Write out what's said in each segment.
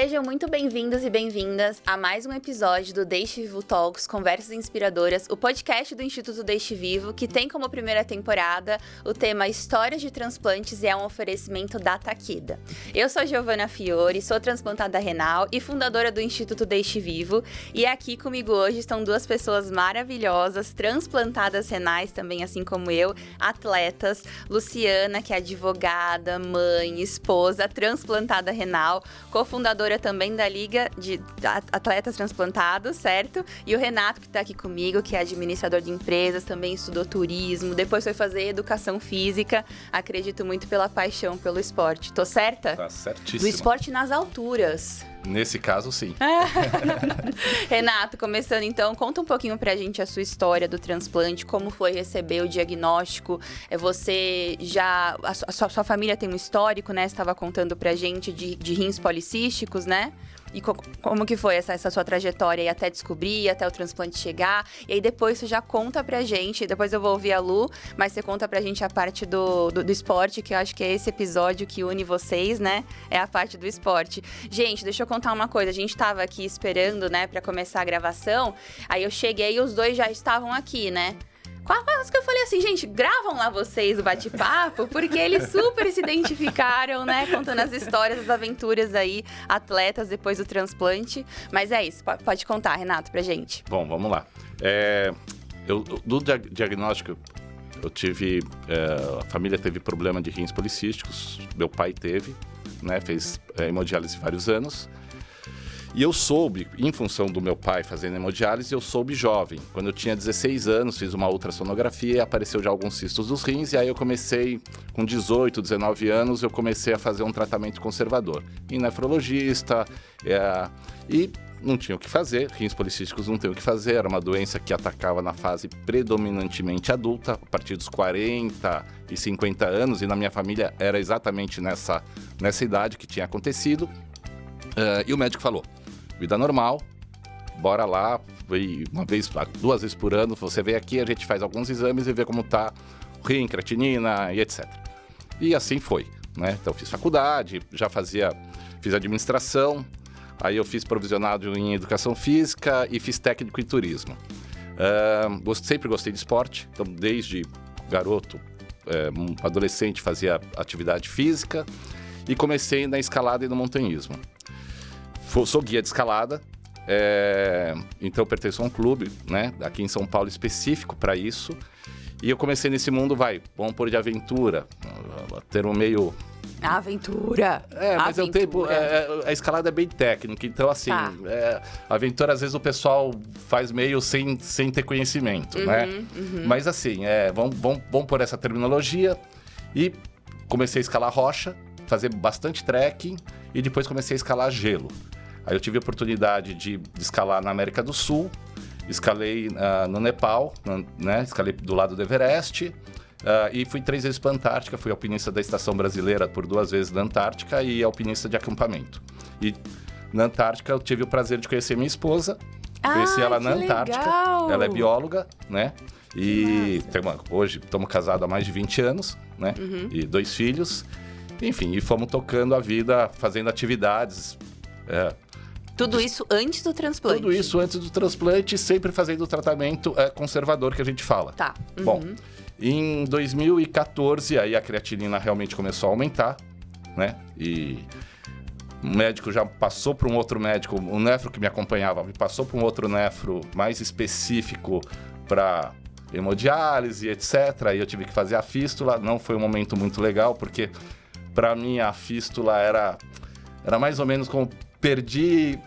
Sejam muito bem-vindos e bem-vindas a mais um episódio do Deixe Vivo Talks, Conversas Inspiradoras, o podcast do Instituto Deixe Vivo, que tem como primeira temporada o tema Histórias de Transplantes e é um oferecimento da Takeda. Eu sou a Giovana Fiore, sou transplantada renal e fundadora do Instituto Deixe Vivo, e aqui comigo hoje estão duas pessoas maravilhosas, transplantadas renais também, assim como eu, atletas, Luciana, que é advogada, mãe, esposa, transplantada renal, cofundadora também da Liga de Atletas Transplantados, certo? E o Renato, que tá aqui comigo, que é administrador de empresas, também estudou turismo, depois foi fazer educação física, acredito muito pela paixão pelo esporte. Tô certa? Tá certíssimo. Do esporte nas alturas. Nesse caso, sim. Renato, começando então, conta um pouquinho pra gente a sua história do transplante, como foi receber o diagnóstico. Você já... A sua família tem um histórico, né? Você estava contando pra gente de rins policísticos, né? E como que foi essa sua trajetória aí até descobrir, até o transplante chegar? E aí depois você já conta pra gente, depois eu vou ouvir a Lu, mas você conta pra gente a parte do esporte, que eu acho que é esse episódio que une vocês, né? É a parte do esporte. Gente, deixa eu contar uma coisa, a gente tava aqui esperando, né, pra começar a gravação, aí eu cheguei e os dois já estavam aqui, né? Quase que eu falei assim, gente, gravam lá vocês o bate-papo, porque eles super se identificaram, né, contando as histórias, as aventuras aí, atletas depois do transplante. Mas é isso, pode contar, Renato, pra gente. Bom, vamos lá. Do diagnóstico, eu tive... a família teve problema de rins policísticos, meu pai teve, né, fez hemodiálise vários anos. E eu soube, em função do meu pai fazendo hemodiálise, eu soube jovem. Quando eu tinha 16 anos, fiz uma ultrassonografia e apareceu já alguns cistos dos rins. E aí eu comecei, com 18, 19 anos, eu comecei a fazer um tratamento conservador. Em nefrologista, e não tinha o que fazer, rins policísticos não tem o que fazer. Era uma doença que atacava na fase predominantemente adulta, a partir dos 40 e 50 anos. E na minha família era exatamente nessa idade que tinha acontecido. E o médico falou: vida normal, bora lá, duas vezes por ano, você vem aqui, a gente faz alguns exames e vê como tá o rim, creatinina e etc. E assim foi, né? Então fiz faculdade, fiz administração, aí eu fiz provisionado em educação física e fiz técnico em turismo. Sempre gostei de esporte, então desde garoto, adolescente, fazia atividade física e comecei na escalada e no montanhismo. Sou guia de escalada, então eu pertenço a um clube, né, aqui em São Paulo específico para isso. E eu comecei nesse mundo, vamos pôr de aventura, ter um meio... Aventura! Mas a escalada é bem técnica, então assim, tá. Aventura às vezes o pessoal faz meio sem ter conhecimento, né? Uhum. Mas assim, vamos pôr essa terminologia. E comecei a escalar rocha, fazer bastante trekking e depois comecei a escalar gelo. Aí eu tive a oportunidade de escalar na América do Sul, escalei no Nepal, né? Escalei do lado do Everest, e fui 3 vezes para a Antártica, fui alpinista da Estação Brasileira por 2 vezes na Antártica e alpinista de acampamento. E na Antártica eu tive o prazer de conhecer minha esposa, conheci ela na Antártica, legal. Ela é bióloga, né? E hoje estamos casados há mais de 20 anos, né? Uhum. E 2 filhos, enfim, e fomos tocando a vida, fazendo atividades... Tudo isso antes do transplante? Tudo isso antes do transplante, sempre fazendo o tratamento conservador que a gente fala. Tá. Uhum. Bom, em 2014, aí a creatinina realmente começou a aumentar, né? E o médico já passou para um outro médico, o nefro que me acompanhava, me passou para um outro nefro mais específico para hemodiálise, etc. Aí eu tive que fazer a fístula. Não foi um momento muito legal, porque para mim a fístula era mais ou menos como perdi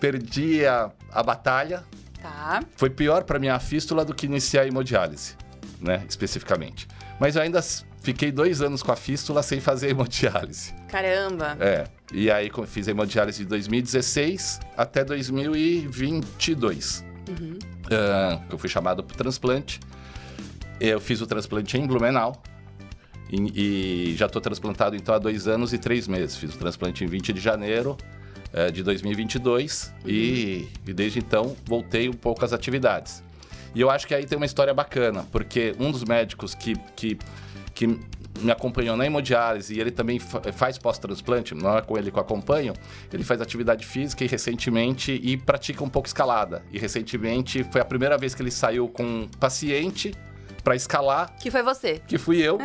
a batalha. Tá. Foi pior para mim a fístula do que iniciar a hemodiálise, né, especificamente. Mas eu ainda fiquei 2 anos com a fístula sem fazer hemodiálise. Caramba! E aí fiz a hemodiálise de 2016 até 2022. Uhum. Eu fui chamado para o transplante. Eu fiz o transplante em Blumenau. E já estou transplantado então há 2 anos e 3 meses. Fiz o transplante em 20 de janeiro de 2022 e desde então voltei um pouco às atividades. E eu acho que aí tem uma história bacana, porque um dos médicos que me acompanhou na hemodiálise e ele também faz pós-transplante, não é com ele que eu acompanho, ele faz atividade física e pratica um pouco escalada. E recentemente foi a primeira vez que ele saiu com um paciente para escalar. Que foi você. Que fui eu.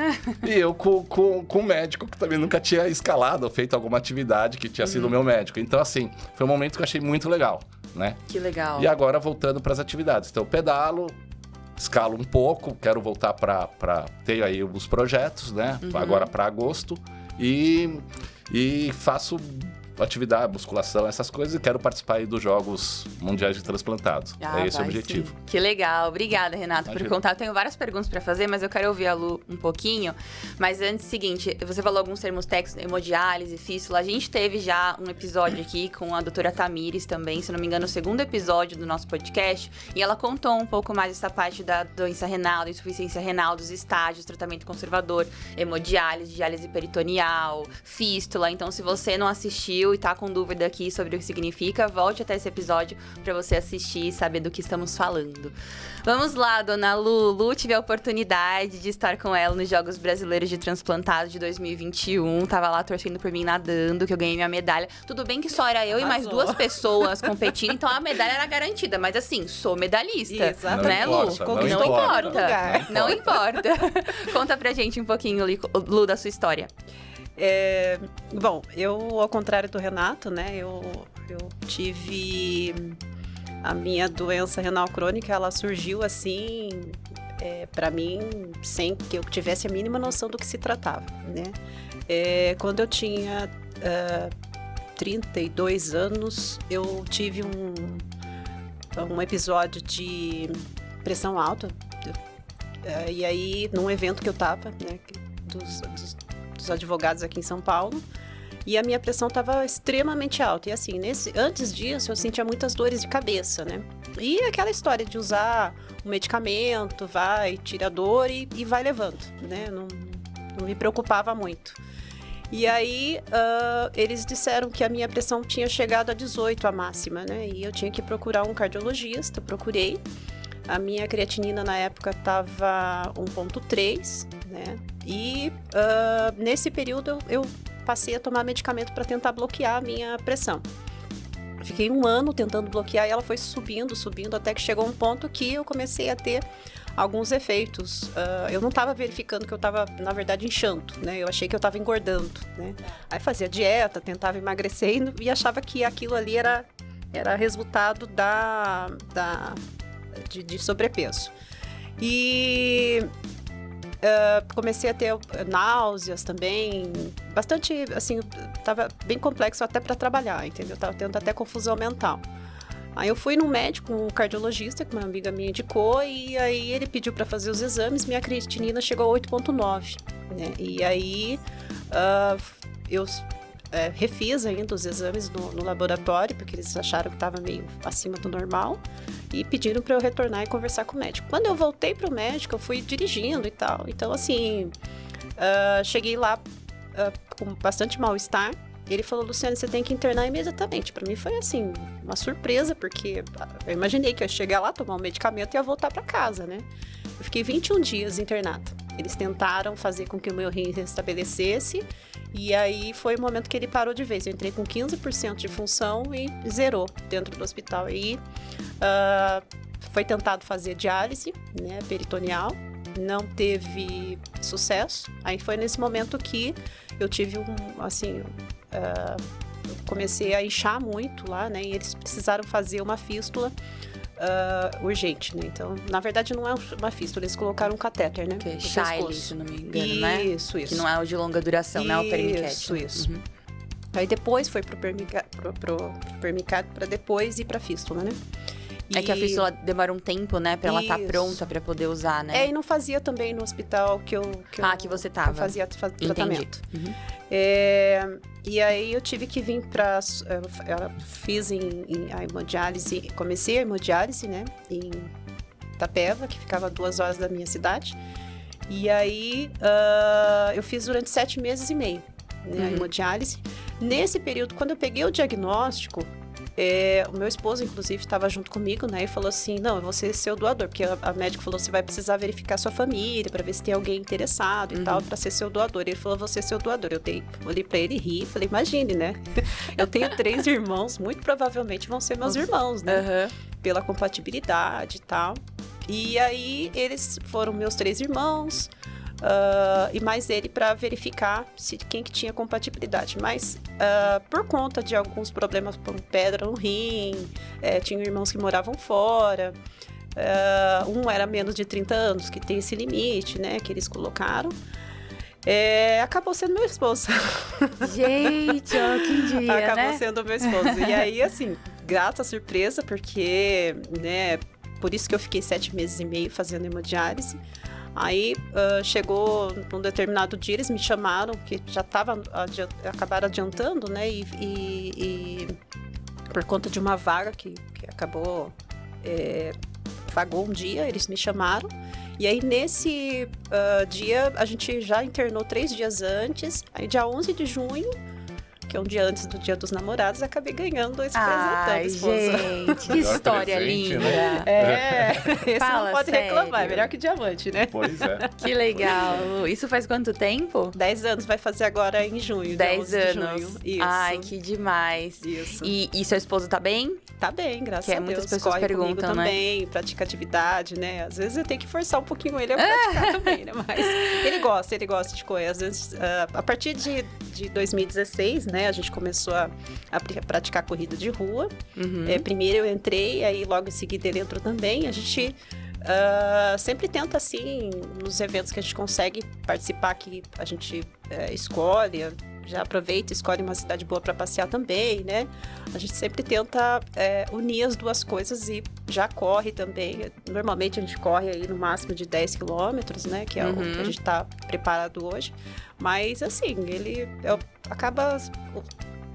E eu com um médico que também nunca tinha escalado ou feito alguma atividade que tinha sido o meu médico. Então, assim, foi um momento que eu achei muito legal, né? Que legal. E agora, voltando para as atividades. Então, eu pedalo, escalo um pouco, quero voltar para ter aí alguns projetos, né? Agora para agosto. E faço atividade, musculação, essas coisas, e quero participar aí dos Jogos Mundiais de Transplantados. É esse o objetivo. Sim. Que legal. Obrigada, Renato, por contar. Eu tenho várias perguntas para fazer, mas eu quero ouvir a Lu um pouquinho. Mas antes, seguinte, você falou alguns termos técnicos, hemodiálise, fístula. A gente teve já um episódio aqui com a doutora Tamires também, se não me engano, o segundo episódio do nosso podcast, e ela contou um pouco mais essa parte da doença renal, da insuficiência renal, dos estágios, tratamento conservador, hemodiálise, diálise peritoneal, fístula. Então, se você não assistiu e tá com dúvida aqui sobre o que significa, volte até esse episódio para você assistir e saber do que estamos falando. Vamos lá, dona Lu. Lu, tive a oportunidade de estar com ela nos Jogos Brasileiros de Transplantados de 2021. Tava lá torcendo por mim nadando, que eu ganhei minha medalha. Tudo bem que só era eu e mais 2 pessoas competindo, então a medalha era garantida. Mas assim, sou medalhista. Exatamente. Né, Lu? Não importa. Não importa. Conta pra gente um pouquinho, Lu, da sua história. Bom, eu, ao contrário do Renato, né, eu tive a minha doença renal crônica, ela surgiu assim, para mim, sem que eu tivesse a mínima noção do que se tratava, né. Quando eu tinha 32 anos, eu tive um episódio de pressão alta, e aí, num evento que eu tava, né, dos advogados aqui em São Paulo, e a minha pressão estava extremamente alta. E assim, antes disso, eu sentia muitas dores de cabeça, né? E aquela história de usar um medicamento, tira a dor e vai levando, né? Não me preocupava muito. E aí, eles disseram que a minha pressão tinha chegado a 18, a máxima, né? E eu tinha que procurar um cardiologista, procurei. A minha creatinina na época estava 1,3, né? E nesse período eu passei a tomar medicamento para tentar bloquear a minha pressão. Fiquei 1 ano tentando bloquear e ela foi subindo, até que chegou um ponto que eu comecei a ter alguns efeitos. Eu não estava verificando que eu estava, na verdade, inchando, né? Eu achei que eu estava engordando, né? Aí fazia dieta, tentava emagrecer e achava que aquilo ali era resultado de sobrepeso. E comecei a ter náuseas também, bastante, assim, tava bem complexo até para trabalhar, entendeu? Tava tendo até confusão mental. Aí eu fui num médico, um cardiologista, que uma amiga minha indicou, e aí ele pediu para fazer os exames, minha creatinina chegou a 8,9, né? E aí eu refiz ainda os exames no laboratório, porque eles acharam que estava meio acima do normal, e pediram para eu retornar e conversar com o médico. Quando eu voltei para o médico, eu fui dirigindo e tal. Então, assim, cheguei lá com bastante mal-estar. Ele falou, Luciane, você tem que internar imediatamente. Para mim foi, assim, uma surpresa, porque eu imaginei que eu ia chegar lá, tomar um medicamento e ia voltar para casa, né? Eu fiquei 21 dias internada. Eles tentaram fazer com que o meu rim restabelecesse, e aí foi o momento que ele parou de vez. Eu entrei com 15% de função e zerou dentro do hospital. Aí foi tentado fazer diálise, né, peritoneal, não teve sucesso. Aí foi nesse momento que eu tive comecei a inchar muito lá, né, e eles precisaram fazer uma fístula urgente, né? Então, na verdade, não é uma fístula, eles colocaram um catéter, né? Que é Shiley, se não me engano, né? Isso. Que não é o de longa duração, né? O Permicat. Isso. Uhum. Aí depois foi pro Permicat para depois ir pra fístula, né? É que a fístula demora um tempo, né? Pra ela estar pronta pra poder usar, né? E não fazia também no hospital que que você tava. Eu fazia tratamento. Uhum. E aí eu tive que vir fiz a hemodiálise, comecei a hemodiálise, né? Em Itapeva, que ficava a 2 horas da minha cidade. E aí eu fiz durante 7 meses e meio, né, a hemodiálise. Nesse período, quando eu peguei o diagnóstico, o meu esposo, inclusive, estava junto comigo, né? E falou assim, não, eu vou ser seu doador. Porque a médica falou, você vai precisar verificar sua família para ver se tem alguém interessado e tal, para ser seu doador. Ele falou, vou ser seu doador. Eu olhei para ele e ri, falei, imagine, né? Eu tenho 3 irmãos, muito provavelmente vão ser meus irmãos, né? Pela compatibilidade e tal. E aí, eles foram meus 3 irmãos... e mais ele para verificar quem que tinha compatibilidade. Mas por conta de alguns problemas com pedra no rim, tinha irmãos que moravam fora, um era menos de 30 anos, que tem esse limite, né, que eles colocaram. Acabou sendo meu esposo. Gente, quem diria, acabou sendo meu esposo. E aí, assim, grata surpresa, porque, né, por isso que eu fiquei 7 meses e meio fazendo hemodiálise. Aí chegou num determinado dia, eles me chamaram, que já acabaram adiantando, né? E por conta de uma vaga que acabou, vagou um dia, eles me chamaram. E aí, nesse dia, a gente já internou 3 dias antes. Aí, dia 11 de junho, que é um dia antes do Dia dos Namorados, acabei ganhando esse presentão, esposa. Gente, que história presente, linda. né? Esse Fala, não pode sério. reclamar, é melhor que diamante, né? Pois é. Que legal. Isso faz quanto tempo? 10 anos, vai fazer agora em junho. 10 dia 11 de anos. junho. Isso. Ai, que demais. Isso. E seu esposo tá bem? Tá bem, graças Que a Deus. muitas pessoas Corre comigo perguntam, né? também, pratica atividade, né? Às vezes eu tenho que forçar um pouquinho ele a praticar também, né? Mas ele gosta de correr. Às vezes, a partir de 2016, né? A gente começou a praticar corrida de rua. Primeiro eu entrei, aí logo em seguida ele entrou também. A gente sempre tenta, assim, nos eventos que a gente consegue participar, que a gente escolhe, já aproveita e escolhe uma cidade boa para passear também, né? A gente sempre tenta unir as duas coisas e já corre também. Normalmente a gente corre aí no máximo de 10 quilômetros, né? Que é o que a gente está preparado hoje. Mas, assim, ele acaba...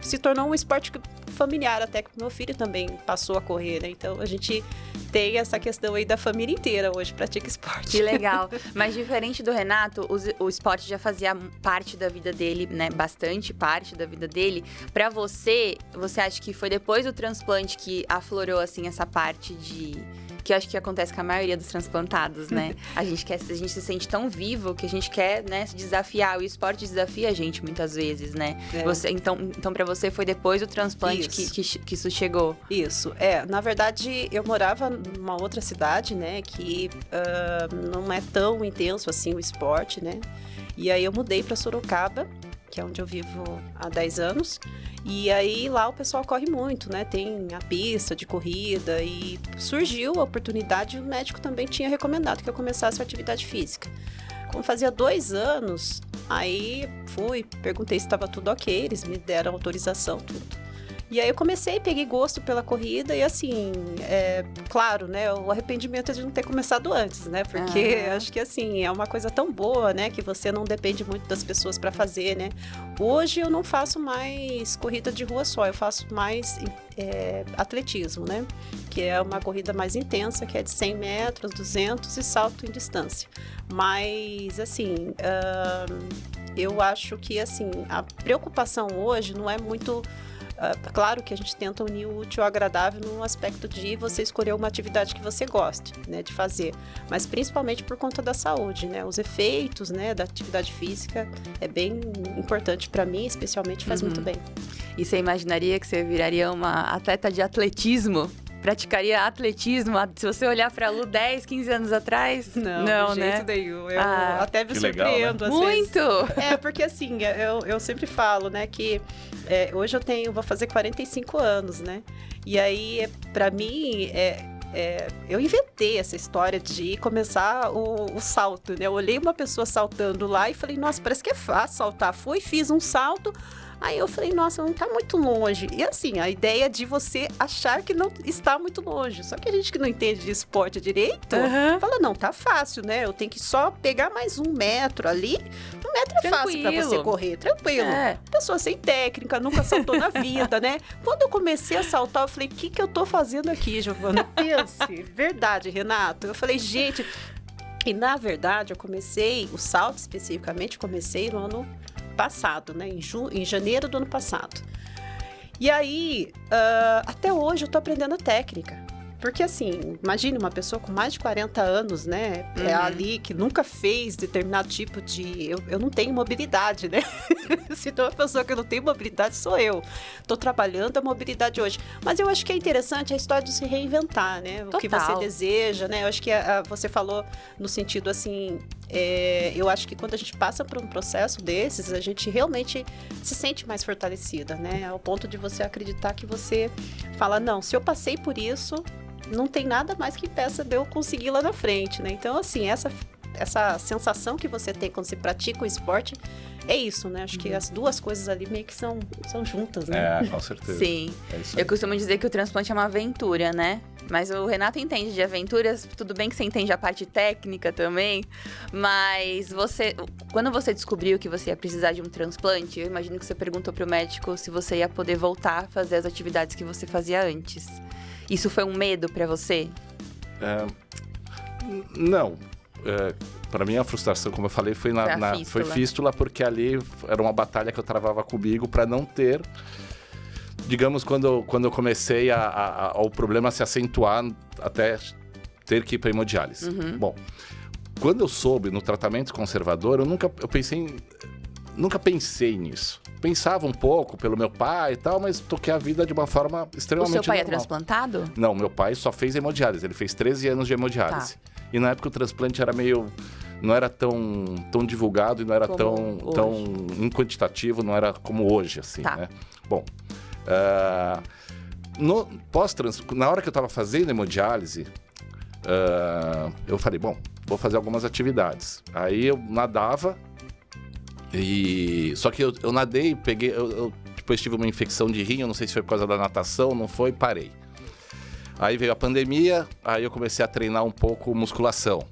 se tornou um esporte familiar, até que meu filho também passou a correr, né? Então, a gente tem essa questão aí da família inteira hoje, pratica esporte. Que legal. Mas diferente do Renato, o esporte já fazia parte da vida dele, né? Bastante parte da vida dele. Pra você acha que foi depois do transplante que aflorou, assim, essa parte que eu acho que acontece com a maioria dos transplantados, né? A gente se sente tão vivo que a gente quer, né, se desafiar. O esporte desafia a gente muitas vezes, né? Então para você foi depois do transplante que isso chegou? Isso. Na verdade, eu morava numa outra cidade, né? Que não é tão intenso assim o esporte, né? E aí eu mudei para Sorocaba, que é onde eu vivo há 10 anos. E aí lá o pessoal corre muito, né? Tem a pista de corrida e surgiu a oportunidade, o médico também tinha recomendado que eu começasse a atividade física. Como fazia 2 anos, aí perguntei se estava tudo ok, eles me deram autorização, tudo. E aí eu peguei gosto pela corrida e assim, claro, né, o arrependimento é de não ter começado antes, né, porque acho que assim, é uma coisa tão boa, né, que você não depende muito das pessoas para fazer, né. Hoje eu não faço mais corrida de rua só, eu faço mais atletismo, né, que é uma corrida mais intensa, que é de 100 metros, 200 e salto em distância. Mas, assim, eu acho que, assim, a preocupação hoje não é muito... claro que a gente tenta unir o útil ao agradável no aspecto de você escolher uma atividade que você goste, né, de fazer, mas principalmente por conta da saúde, né, os efeitos, né, da atividade física é bem importante para mim, especialmente faz muito bem. E você imaginaria que você viraria uma atleta de atletismo? Praticaria atletismo? Se você olhar para a Lu 10, 15 anos atrás? Não, de jeito nenhum. Eu até me surpreendo. Legal, né? Às muito! vezes. Porque assim, eu sempre falo, né, que hoje vou fazer 45 anos, né? E aí, para mim, eu inventei essa história de começar o salto, né? Eu olhei uma pessoa saltando lá e falei, nossa, parece que é fácil saltar. Fiz um salto. Aí eu falei, nossa, não tá muito longe. E assim, a ideia de você achar que não está muito longe. Só que a gente que não entende de esporte direito, fala, não, tá fácil, né? Eu tenho que só pegar mais 1 metro ali. 1 metro é fácil pra você correr, tranquilo. Pessoa sem técnica, nunca saltou na vida, né? Quando eu comecei a saltar, eu falei, o que eu tô fazendo aqui, Giovana? Pense, verdade, Renato. Eu falei, gente... E na verdade, eu comecei, o salto especificamente, comecei no ano passado, né? Em janeiro do ano passado. E aí, até hoje eu tô aprendendo a técnica. Porque assim, imagine uma pessoa com mais de 40 anos, né? É ali que nunca fez determinado tipo de... Eu não tenho mobilidade, né? Se tem uma pessoa que não tem mobilidade, sou eu. Tô trabalhando a mobilidade hoje. Mas eu acho que é interessante a história de se reinventar, né? O que você deseja, né? Eu acho que você falou no sentido assim... eu acho que quando a gente passa por um processo desses, a gente realmente se sente mais fortalecida, né? Ao ponto de você acreditar que você fala, não, se eu passei por isso... não tem nada mais que impeça de eu conseguir lá na frente, né? Então, assim, essa sensação que você tem quando você pratica o esporte é isso, né? Acho que as duas coisas ali meio que são juntas, né? Com certeza. Sim. Eu costumo dizer que o transplante é uma aventura, né? Mas o Renato entende de aventuras, tudo bem que você entende a parte técnica também, mas quando você descobriu que você ia precisar de um transplante, eu imagino que você perguntou pro médico se você ia poder voltar a fazer as atividades que você fazia antes. Isso foi um medo pra você? Não. Para mim, a frustração, como eu falei, foi fístula, porque ali era uma batalha que eu travava comigo para não ter... Digamos, quando eu comecei o problema se acentuar até ter que ir para hemodiálise. Bom, quando eu soube no tratamento conservador, eu nunca pensei nisso. Pensava um pouco pelo meu pai e tal, mas toquei a vida de uma forma extremamente normal. O seu pai é transplantado? Não, meu pai só fez hemodiálise. Ele fez 13 anos de hemodiálise. Tá. E na época o transplante era não era tão divulgado e não era tão em quantitativo, não era como hoje, assim, né? Bom, na hora que eu estava fazendo hemodiálise, eu falei, bom, vou fazer algumas atividades. Aí eu nadava, só que eu nadei, peguei, eu depois tive uma infecção de rim, eu não sei se foi por causa da natação, não foi, parei. Aí veio a pandemia, aí eu comecei a treinar um pouco musculação.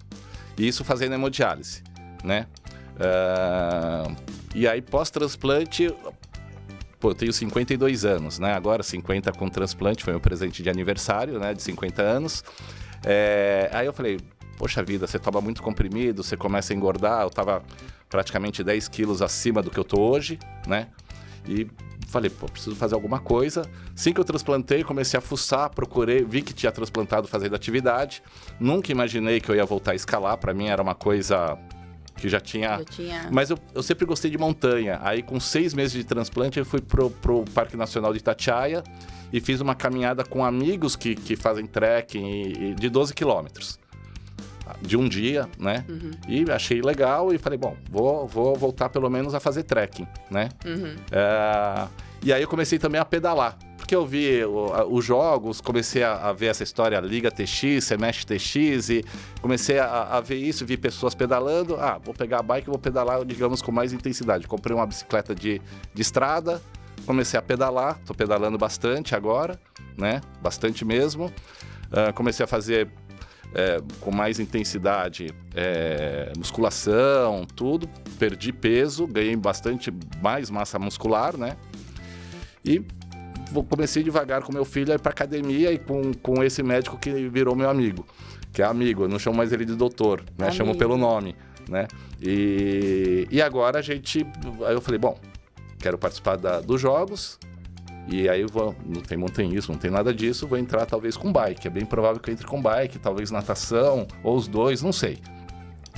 E isso fazendo hemodiálise, né? E aí pós-transplante, eu tenho 52 anos, né? Agora 50 com transplante, foi meu presente de aniversário, né? De 50 anos. Aí eu falei, poxa vida, você toma muito comprimido, você começa a engordar. Eu tava praticamente 10 quilos acima do que eu tô hoje, né? E falei, preciso fazer alguma coisa. Assim que eu transplantei, comecei a fuçar, procurei, vi que tinha transplantado fazendo atividade. Nunca imaginei que eu ia voltar a escalar, para mim era uma coisa que já tinha... Mas eu sempre gostei de montanha. Aí com 6 meses de transplante, eu fui pro Parque Nacional de Itatiaia e fiz uma caminhada com amigos que fazem trekking de 12 quilômetros. De um dia, né? E achei legal e falei, bom, vou voltar pelo menos a fazer trekking, né? E aí eu comecei também a pedalar, porque eu vi os jogos, comecei a ver essa história Liga TX, Semestre TX, e comecei a ver isso, vi pessoas pedalando, vou pegar a bike e vou pedalar, digamos, com mais intensidade. Comprei uma bicicleta de estrada, comecei a pedalar, tô pedalando bastante agora, né? Bastante mesmo. Comecei a fazer... com mais intensidade, musculação, tudo, perdi peso, ganhei bastante mais massa muscular, né? E comecei devagar com meu filho a ir pra academia e com esse médico que virou meu amigo, que é amigo, eu não chamo mais ele de doutor, né? Chamo pelo nome, né? E agora aí eu falei, bom, quero participar dos jogos. E aí não tem montanhismo, não tem nada disso, vou entrar talvez com bike. É bem provável que eu entre com bike, talvez natação, ou os dois, não sei.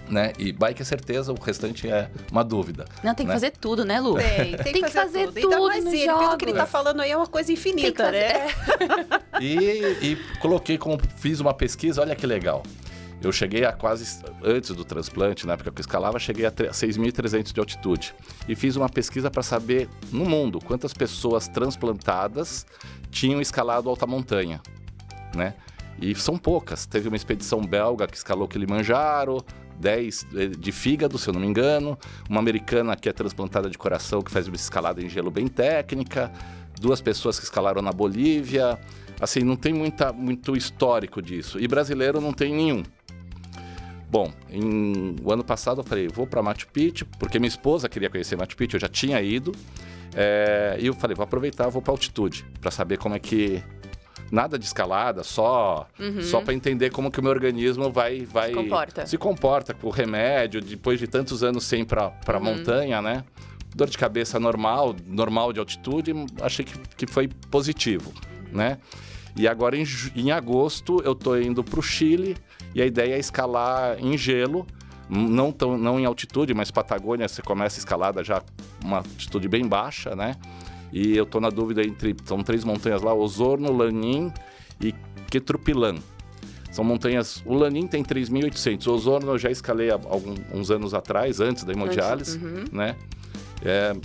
Né? E bike é certeza, o restante é uma dúvida. Não, tem que fazer tudo, né, Lu? Tem que fazer tudo. Ainda mais ele, pelo que ele tá falando aí, é uma coisa infinita, né? E fiz uma pesquisa, olha que legal. Eu cheguei a quase, antes do transplante, na época que eu escalava, cheguei a 6.300 de altitude. E fiz uma pesquisa para saber, no mundo, quantas pessoas transplantadas tinham escalado alta montanha, né? E são poucas. Teve uma expedição belga que escalou Kilimanjaro, 10 de fígado, se eu não me engano. Uma americana que é transplantada de coração, que faz uma escalada em gelo bem técnica. 2 pessoas que escalaram na Bolívia. Assim, não tem muito histórico disso. E brasileiro não tem nenhum. Bom, o ano passado eu falei, vou para Machu Picchu, porque minha esposa queria conhecer Machu Picchu, eu já tinha ido. E eu falei, vou aproveitar, vou para altitude, para saber como é que... Nada de escalada, só para entender como que o meu organismo se comporta com o remédio, depois de tantos anos sem para montanha, né? dor de cabeça normal de altitude, achei que foi positivo, né? E agora em agosto eu tô indo pro Chile e a ideia é escalar em gelo, não em altitude, mas Patagônia você começa a escalada já uma altitude bem baixa, né? E eu tô na dúvida são 3 montanhas lá, Osorno, Lanín e Quetrupilã. São montanhas, o Lanín tem 3.800, o Osorno eu já escalei há uns anos atrás, antes da hemodiálise, né?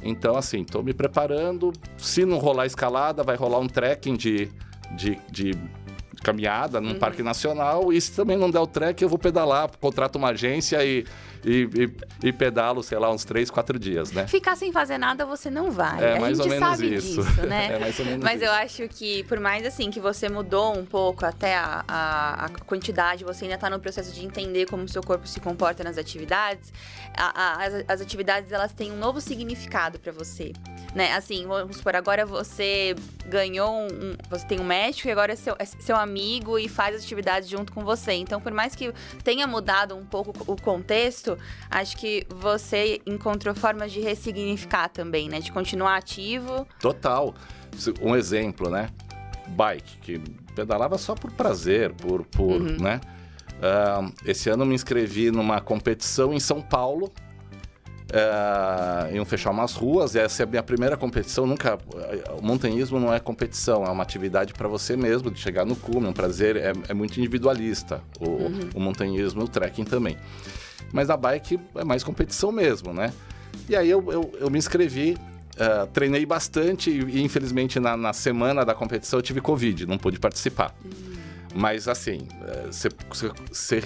Então, assim, tô me preparando, se não rolar escalada, vai rolar um trekking de caminhada num parque nacional, e se também não der o trek, eu vou pedalar, contrato uma agência e pedalo, sei lá, uns 3, 4 dias, né? Ficar sem fazer nada você não vai. Mais ou menos isso. Disso, né? Mais ou menos Mas isso. eu acho que, por mais assim, que você mudou um pouco até a quantidade, você ainda tá no processo de entender como o seu corpo se comporta nas atividades, as atividades, elas têm um novo significado para você, né? Assim, vamos supor, agora você ganhou você tem um médico e agora é seu amigo e faz as atividades junto com você. Então, por mais que tenha mudado um pouco o contexto, acho que você encontrou formas de ressignificar também, né? De continuar ativo. Total. Um exemplo, né? Bike, que pedalava só por prazer, né? Esse ano eu me inscrevi numa competição em São Paulo. Iam fechar umas ruas, essa é a minha primeira competição. O montanhismo não é competição, é uma atividade para você mesmo, de chegar no cume, um prazer, é muito individualista o montanhismo e o trekking também. Mas a bike é mais competição mesmo, né? E aí eu me inscrevi, treinei bastante e infelizmente na semana da competição eu tive Covid, não pude participar. Mas assim, você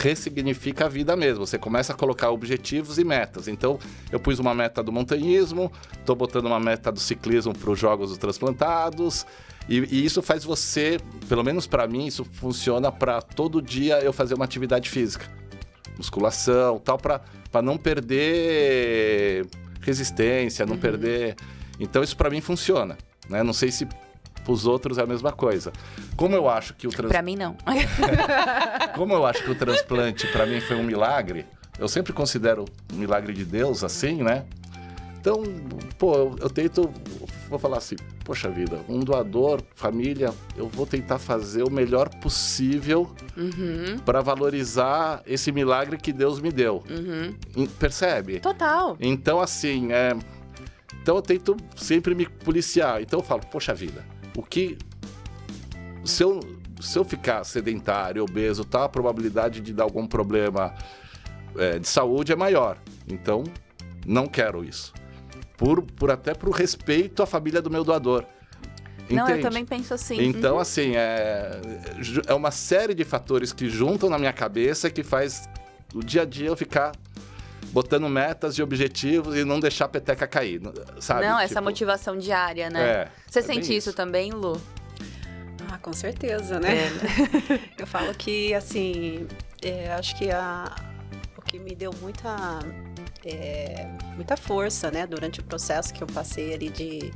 ressignifica a vida mesmo, você começa a colocar objetivos e metas. Então, eu pus uma meta do montanhismo, estou botando uma meta do ciclismo para os Jogos dos Transplantados, e isso faz você, pelo menos para mim, isso funciona para todo dia eu fazer uma atividade física. Musculação, tal, para não perder resistência, não perder... Então, isso para mim funciona, né? Não sei se os outros é a mesma coisa. Como eu acho que o Pra mim, não. Como eu acho que o transplante, pra mim, foi um milagre, eu sempre considero um milagre de Deus, assim, né? Então, eu tento, vou falar assim, poxa vida, um doador, família, eu vou tentar fazer o melhor possível para valorizar esse milagre que Deus me deu. Percebe? Total. Então, assim, então eu tento sempre me policiar. Então eu falo, poxa vida, se eu ficar sedentário, obeso, tá, a probabilidade de dar algum problema de saúde é maior. Então, não quero isso. Até por respeito à família do meu doador. Não, Entende? eu também penso assim. Então, assim, é uma série de fatores que juntam na minha cabeça que faz o dia a dia eu ficar botando metas e objetivos e não deixar a peteca cair, sabe? Não, essa motivação diária, né? Você sente isso também, Lu? Com certeza, né? Eu falo que, assim, acho que o que me deu muita força, né? Durante o processo que eu passei ali de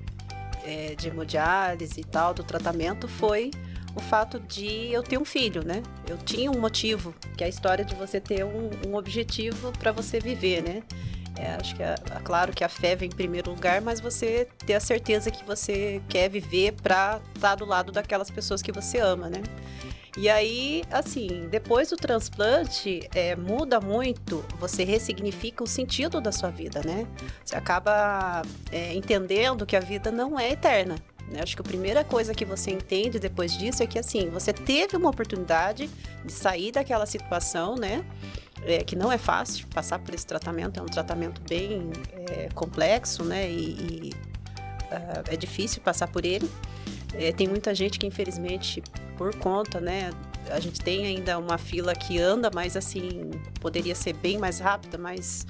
hemodiálise e tal, do tratamento, foi o fato de eu ter um filho, né? Eu tinha um motivo, que é a história de você ter um objetivo para você viver, né? Acho que claro que a fé vem em primeiro lugar, mas você ter a certeza que você quer viver para estar do lado daquelas pessoas que você ama, né? E aí, assim, depois do transplante, muda muito, você ressignifica o sentido da sua vida, né? Você acaba entendendo que a vida não é eterna. Acho que a primeira coisa que você entende depois disso é que, assim, você teve uma oportunidade de sair daquela situação, né? Que não é fácil passar por esse tratamento, é um tratamento bem complexo, né? E é difícil passar por ele. Tem muita gente que, infelizmente, por conta, né? A gente tem ainda uma fila que anda, mas, assim, poderia ser bem mais rápida, mas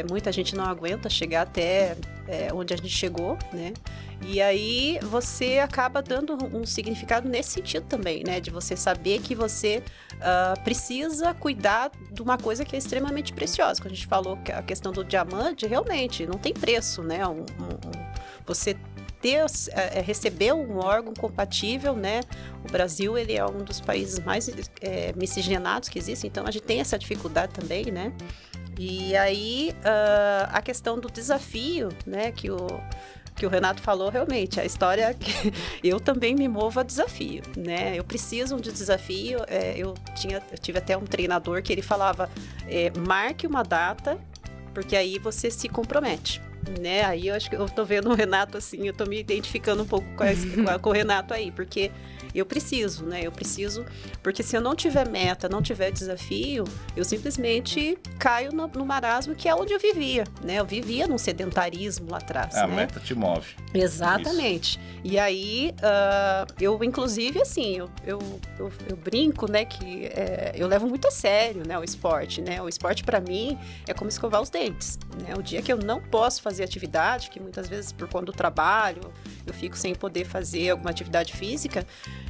muita gente não aguenta chegar até onde a gente chegou, né? E aí você acaba dando um significado nesse sentido também, né? De você saber que você precisa cuidar de uma coisa que é extremamente preciosa. Quando a gente falou que a questão do diamante, realmente, não tem preço, né? Você receber um órgão compatível, né? O Brasil, ele é um dos países mais miscigenados que existe, então a gente tem essa dificuldade também, né? E aí, a questão do desafio, né, que o Renato falou, realmente, a história é que eu também me movo a desafio, né? Eu preciso de desafio. Eu tive até um treinador que ele falava, marque uma data, porque aí você se compromete, né? Aí eu acho que eu tô vendo o Renato assim, eu tô me identificando um pouco com o Renato aí, porque eu preciso, né? Eu preciso, porque se eu não tiver meta, não tiver desafio, eu simplesmente caio no marasmo que é onde eu vivia, né? Eu vivia num sedentarismo lá atrás, né? A meta te move. Exatamente. Isso. E aí, eu, inclusive, assim, eu brinco, né, que eu levo muito a sério, né, o esporte, né? O esporte, para mim, é como escovar os dentes, né? O dia que eu não posso fazer atividade, que muitas vezes, por conta do trabalho, eu fico sem poder fazer alguma atividade física,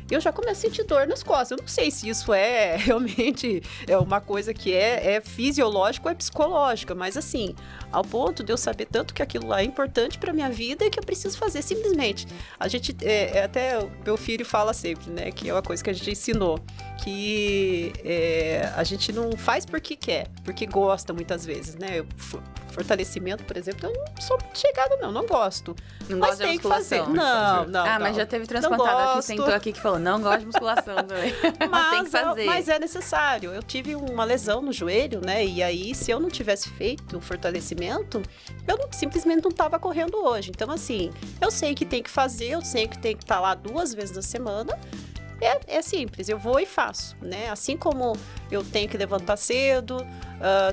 eu já começo a sentir dor nas costas. Eu não sei se isso realmente uma coisa que é fisiológica ou é psicológica, mas assim, ao ponto de eu saber tanto que aquilo lá é importante para minha vida e que eu preciso fazer simplesmente. A gente, até o meu filho fala sempre, né, que é uma coisa que a gente ensinou, que a gente não faz porque quer, porque gosta muitas vezes, né? Fortalecimento, por exemplo, eu não sou muito chegada, não gosto. Não mas gosta de tem que fazer. musculação? Não. Mas já teve transplantado aqui, sentou aqui que falou, não gosto de musculação também. Mas tem que fazer. Mas é necessário. Eu tive uma lesão no joelho, né? E aí, se eu não tivesse feito o fortalecimento, simplesmente não estava correndo hoje. Então, assim, eu sei que tem que fazer, eu sei que tem que estar lá 2 vezes na semana. É simples, eu vou e faço, né? Assim como eu tenho que levantar cedo,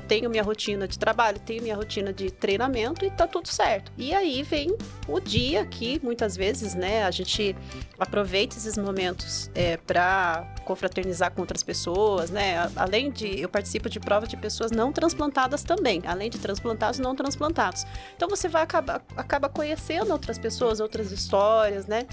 tenho minha rotina de trabalho, tenho minha rotina de treinamento e tá tudo certo. E aí vem o dia que, muitas vezes, né, a gente aproveita esses momentos para confraternizar com outras pessoas, né? Além de, eu participo de prova de pessoas não transplantadas também, além de transplantados e não transplantados. Então você vai acaba conhecendo outras pessoas, outras histórias, né?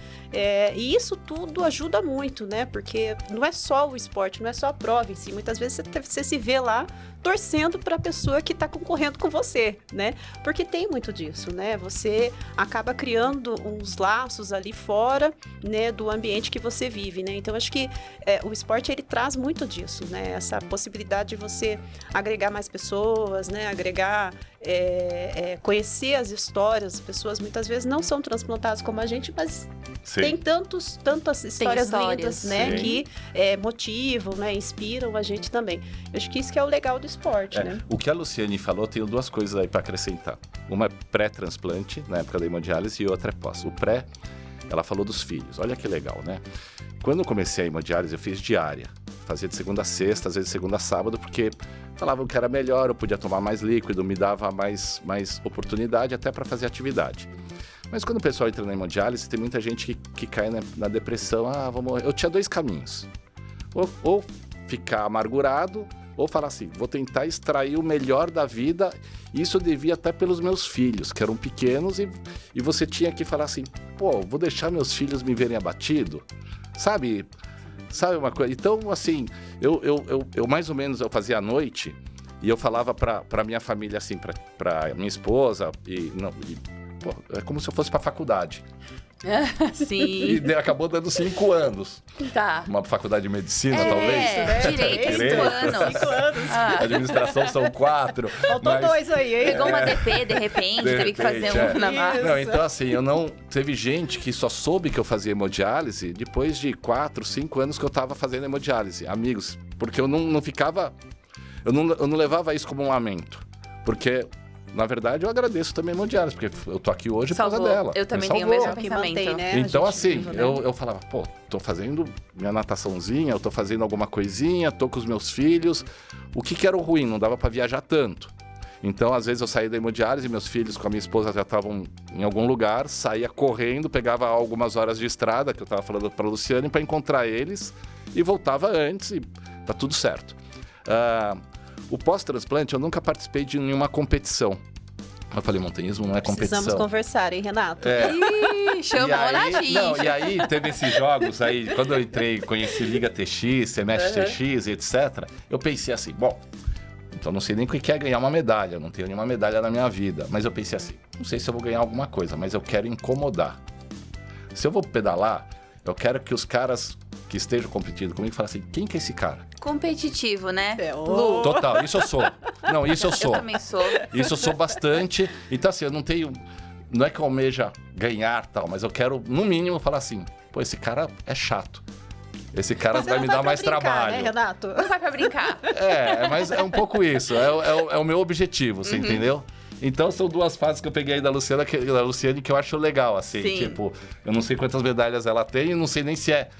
E isso tudo ajuda muito, né? Porque não é só o esporte, não é só a prova em si. Muitas vezes você se vê lá torcendo para a pessoa que está concorrendo com você, né? Porque tem muito disso, né? Você acaba criando uns laços ali fora, né, do ambiente que você vive, né? Então, acho que o esporte, ele traz muito disso, né? Essa possibilidade de você agregar mais pessoas, né? Agregar, conhecer as histórias. As pessoas, muitas vezes, não são transplantadas como a gente, mas tem tantas histórias lindas, né? Que motivam, né? Inspiram a gente também. Eu acho que isso que é o legal do esporte, né? O que a Luciane falou, tenho 2 coisas aí para acrescentar. Uma é pré-transplante, na época da hemodiálise, e outra é pós. O pré, ela falou dos filhos. Olha que legal, né? Quando eu comecei a hemodiálise, eu fiz diária. Fazia de segunda a sexta, às vezes de segunda a sábado, porque falavam que era melhor, eu podia tomar mais líquido, me dava mais oportunidade até para fazer atividade. Mas quando o pessoal entra na hemodiálise, tem muita gente que cai na depressão. Vou morrer. Eu tinha 2 caminhos. Ou ficar amargurado, ou falar assim, vou tentar extrair o melhor da vida. Isso eu devia até pelos meus filhos, que eram pequenos, e você tinha que falar assim, vou deixar meus filhos me verem abatido? Sabe uma coisa? Então, assim, eu mais ou menos, eu fazia à noite, e eu falava pra minha família, assim, pra minha esposa, é como se eu fosse pra faculdade. Sim. E acabou dando 5 anos. Tá. Uma faculdade de medicina, talvez. Direito, 5 anos. 5 anos. Administração são 4. Faltou 2 aí, hein? Pegou uma DP, de repente, teve que fazer na marca. Não, então assim, teve gente que só soube que eu fazia hemodiálise depois de 4, 5 anos que eu tava fazendo hemodiálise. Amigos, porque eu não ficava... Eu não levava isso como um lamento. Porque... Na verdade, eu agradeço também a hemodiálise, porque eu tô aqui hoje por causa dela. Eu também tenho o mesmo pensamento. Mantém, né? Então, assim, eu falava, tô fazendo minha nataçãozinha, eu tô fazendo alguma coisinha, tô com os meus filhos. O que era o ruim? Não dava para viajar tanto. Então, às vezes, eu saía da hemodiálise, meus filhos com a minha esposa já estavam em algum lugar, saía correndo, pegava algumas horas de estrada, que eu tava falando pra Luciane, para encontrar eles, e voltava antes, e tá tudo certo. O pós-transplante, eu nunca participei de nenhuma competição. Eu falei, montanhismo não é competição. Precisamos conversar, hein, Renato? Ih, chamou na gente. E aí, teve esses jogos aí, quando eu entrei, conheci Liga TX, Semestre TX, etc. Eu pensei assim, então não sei nem o que é ganhar uma medalha, eu não tenho nenhuma medalha na minha vida. Mas eu pensei assim, não sei se eu vou ganhar alguma coisa, mas eu quero incomodar. Se eu vou pedalar, Eu quero que os caras que estejam competindo comigo falem assim, quem que é esse cara? Competitivo, né? Lu. Total, isso eu sou. Não, isso eu sou. Eu também sou. Isso eu sou bastante. Então, assim, eu não tenho... Não é que eu almeja ganhar tal, mas eu quero, no mínimo, falar assim, pô, esse cara é chato. Esse cara vai me dar mais trabalho. Né, Renato? Não vai pra brincar. Mas é um pouco isso. É o meu objetivo, você entendeu? Então, são duas fases que eu peguei aí da Luciane que eu acho legal, assim. Sim. Tipo, eu não sei quantas medalhas ela tem e não sei nem se é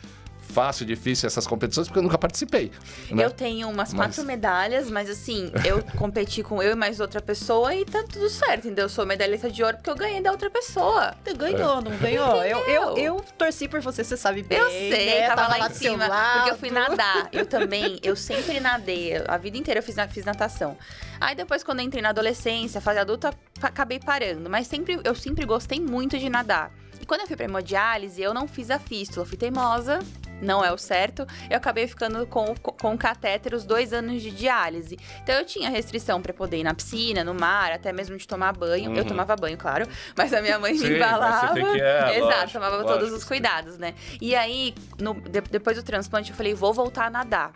fácil, difícil essas competições, porque eu nunca participei. Né? Eu tenho umas 4 medalhas, mas assim, eu competi com eu e mais outra pessoa e tá tudo certo, entendeu? Eu sou medalhista de ouro porque eu ganhei da outra pessoa. Você ganhou, não ganhou? Eu torci por você sabe bem. Eu sei, né? tava lá em do seu cima, lado. porque eu fui nadar. Eu sempre nadei, a vida inteira eu fiz natação. Aí depois, quando eu entrei na adolescência, fase adulta, acabei parando. Mas eu sempre gostei muito de nadar. E quando eu fui pra hemodiálise, eu não fiz a fístula, eu fui teimosa. Não é o certo, eu acabei ficando com catéter os 2 anos de diálise. Então eu tinha restrição pra poder ir na piscina, no mar, até mesmo de tomar banho. Eu tomava banho, claro, mas a minha mãe me embalava. Mas você tem que, exato, lógico, tomava todos os cuidados, né? E aí, depois do transplante, eu falei, vou voltar a nadar.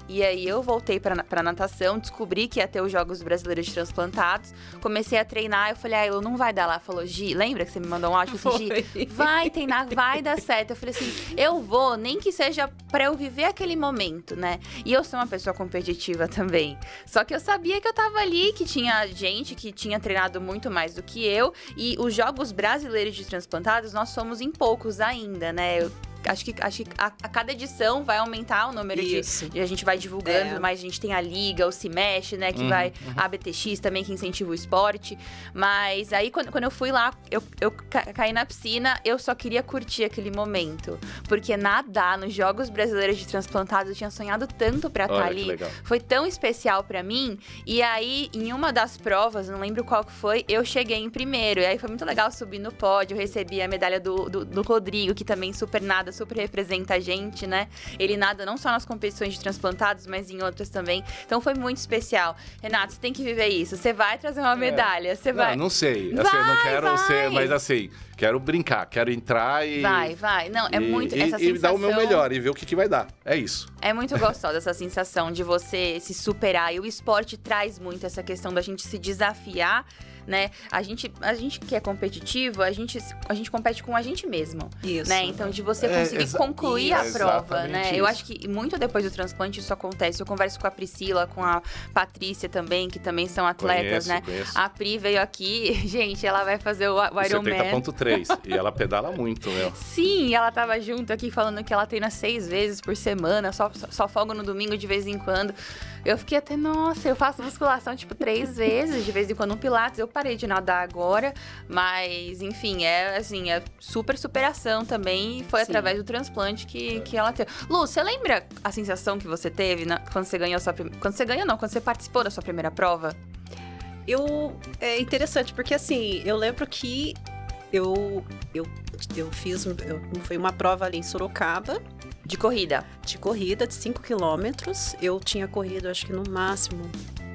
E aí eu voltei pra natação, descobri que ia ter os Jogos Brasileiros de Transplantados, comecei a treinar, eu falei, Elo, não vai dar lá. Falou, Gi, lembra que você me mandou um áudio? Eu falei, Gi, vai treinar, vai dar certo. Eu falei assim, eu vou, nem que seja pra eu viver aquele momento, né? E eu sou uma pessoa competitiva também. Só que eu sabia que eu tava ali, que tinha gente que tinha treinado muito mais do que eu, e os Jogos Brasileiros de Transplantados, nós somos em poucos ainda, né? Acho que a cada edição vai aumentar o número de a gente vai divulgando, mas a gente tem a Liga, o Se Mexe, né, que vai, a BTX também, que incentiva o esporte. Mas aí, quando eu fui lá, eu caí na piscina, eu só queria curtir aquele momento. Porque nadar nos Jogos Brasileiros de Transplantados, eu tinha sonhado tanto pra estar ali. Foi tão especial pra mim. E aí, em uma das provas, não lembro qual que foi, eu cheguei em primeiro. E aí foi muito legal subir no pódio, eu recebi a medalha do Rodrigo, que também super nada, super representa a gente, né? Ele nada não só nas competições de transplantados, mas em outras também. Então foi muito especial. Renato, você tem que viver isso. Você vai trazer uma medalha, você vai. Não sei. Assim, eu não quero ser, mas assim, quero brincar, quero entrar e... Vai. Não, é muito essa sensação... E dar o meu melhor e ver o que vai dar. É isso. É muito gostosa essa sensação de você se superar. E o esporte traz muito essa questão da gente se desafiar, né? A gente que é competitivo, a gente compete com a gente mesmo. Isso. Né? Então, de você conseguir concluir a prova, né? Isso. Eu acho que muito depois do transplante isso acontece. Eu converso com a Priscila, com a Patrícia também, que também são atletas, né? Conheço. A Pri veio aqui, gente, ela vai fazer o Ironman. 70.3. E ela pedala muito, meu. Sim, ela tava junto aqui falando que ela treina 6 vezes por semana, só folga no domingo de vez em quando. Eu fiquei até, nossa, eu faço musculação, 3 vezes, de vez em quando um pilates. Eu parei de nadar agora, mas, enfim, é super superação também. E foi através do transplante que ela teve. Lu, você lembra a sensação que você teve quando você ganhou quando você participou da sua primeira prova? É interessante, porque assim, eu lembro que eu fiz, foi uma prova ali em Sorocaba. De corrida? De corrida, de 5 quilômetros. Eu tinha corrido, acho que no máximo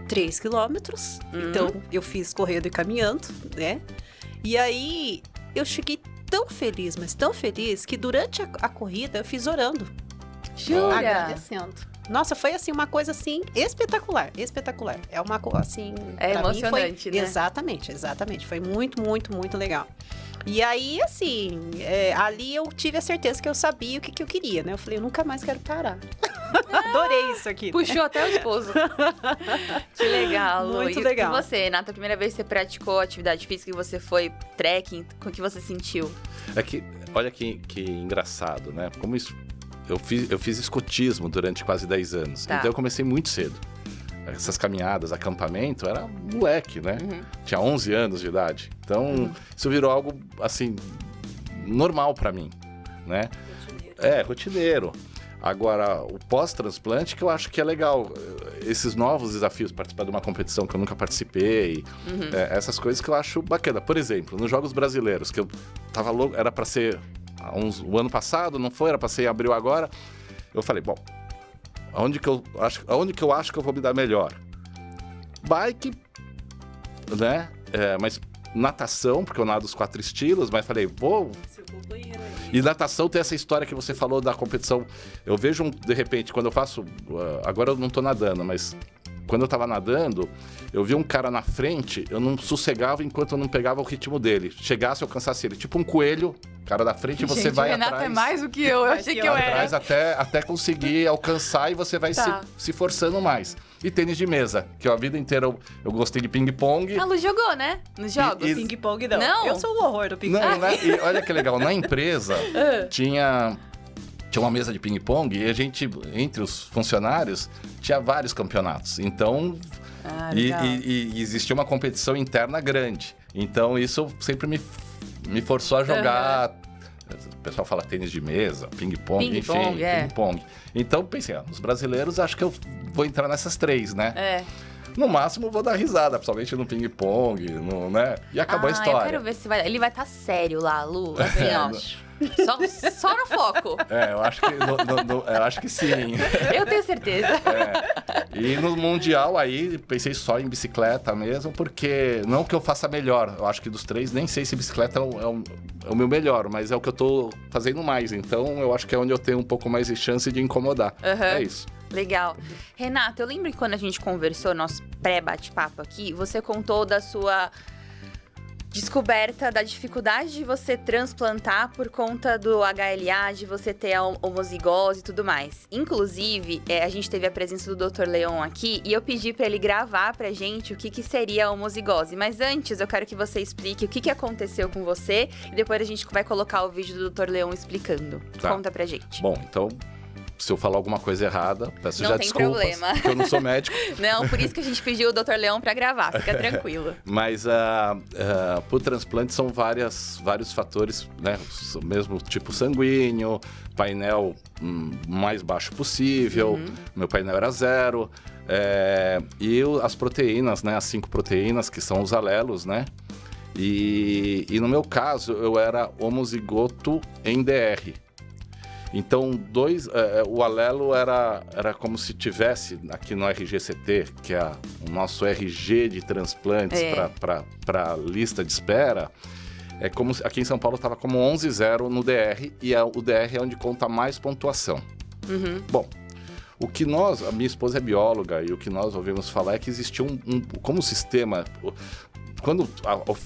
3 quilômetros. Então, eu fiz correndo e caminhando, né? E aí, eu cheguei tão feliz, mas tão feliz, que durante a corrida eu fiz orando. Jura? Agradecendo. Nossa, foi assim, uma coisa assim, espetacular. É uma coisa assim... É emocionante, né? Exatamente. Foi muito, muito, muito legal. E aí, assim, ali eu tive a certeza que eu sabia o que eu queria, né? Eu falei, eu nunca mais quero parar. Adorei isso aqui. Puxou até o esposo. Que legal, Lu. Muito legal. E você, Renata, a primeira vez que você praticou atividade física, que você foi trekking, o que você sentiu? Olha que engraçado, né? Como isso... Eu fiz escotismo durante quase 10 anos. Então eu comecei muito cedo. Essas caminhadas, acampamento, era moleque, né? Tinha 11 anos de idade. Então, isso virou algo, assim, normal pra mim, né? Rotineiro. Agora, o pós-transplante, que eu acho que é legal. Esses novos desafios, participar de uma competição que eu nunca participei. Essas coisas que eu acho bacana. Por exemplo, nos Jogos Brasileiros, que eu tava louco, era pra ser o ano passado, não foi? Era pra ser em abril agora. Eu falei, bom... Aonde que eu acho que eu vou me dar melhor? Bike, né? Mas natação, porque eu nado os 4 estilos, mas falei, vou... E natação tem essa história que você falou da competição. Eu vejo, de repente, quando eu faço... agora eu não tô nadando, mas quando eu tava nadando, eu vi um cara na frente, eu não sossegava enquanto eu não pegava o ritmo dele. Chegasse, eu cansasse ele. Tipo um coelho, cara da frente, e você vai Renato atrás. é mais do que eu achei que eu era. Atrás até conseguir alcançar e você vai se forçando mais. E tênis de mesa, que a vida inteira eu gostei de ping-pong. A Lu jogou, né? Nos jogos. Ping-pong não. Não? Eu sou o horror do ping-pong. Não, né? E olha que legal, na empresa tinha uma mesa de ping-pong e a gente, entre os funcionários, tinha vários campeonatos. Então, e existia uma competição interna grande. Então, isso sempre me forçou a jogar. O pessoal fala tênis de mesa, ping-pong, enfim, ping-pong. Então, pensei, os brasileiros, acho que eu vou entrar nessas 3, né? No máximo, vou dar risada, principalmente no ping-pong, né? E acabou a história. Eu quero ver se ele vai estar sério lá, Lu, assim, ó. Só no foco. Eu acho que, eu acho que sim. Eu tenho certeza. E no Mundial aí, pensei só em bicicleta mesmo, porque não que eu faça melhor. Eu acho que dos 3, nem sei se bicicleta é o meu melhor, mas é o que eu tô fazendo mais. Então, eu acho que é onde eu tenho um pouco mais de chance de incomodar. É isso. Legal. Renato, eu lembro que quando a gente conversou, nosso pré-bate-papo aqui, você contou da sua descoberta da dificuldade de você transplantar por conta do HLA, de você ter a homozigose e tudo mais. Inclusive, a gente teve a presença do Dr. Leon aqui e eu pedi pra ele gravar pra gente o que seria a homozigose. Mas antes, eu quero que você explique o que aconteceu com você e depois a gente vai colocar o vídeo do Dr. Leon explicando. Tá. Conta pra gente. Bom, então, se eu falar alguma coisa errada, peço não já tem desculpas, problema. porque eu não sou médico. Não, por isso que a gente pediu o Dr. Leon pra gravar, fica tranquilo. Mas pro transplante são vários as né? Mesmo tipo sanguíneo, painel mais baixo possível, meu painel era 0. E as proteínas, né? As 5 proteínas, que são os alelos, né? E no meu caso, eu era homozigoto em DR. Então, o alelo era como se tivesse aqui no RGCT, que é o nosso RG de transplantes para lista de espera. É como se, aqui em São Paulo estava como 11-0 no DR, e o DR é onde conta mais pontuação. Bom, a minha esposa é bióloga, e o que nós ouvimos falar é que existia como sistema, quando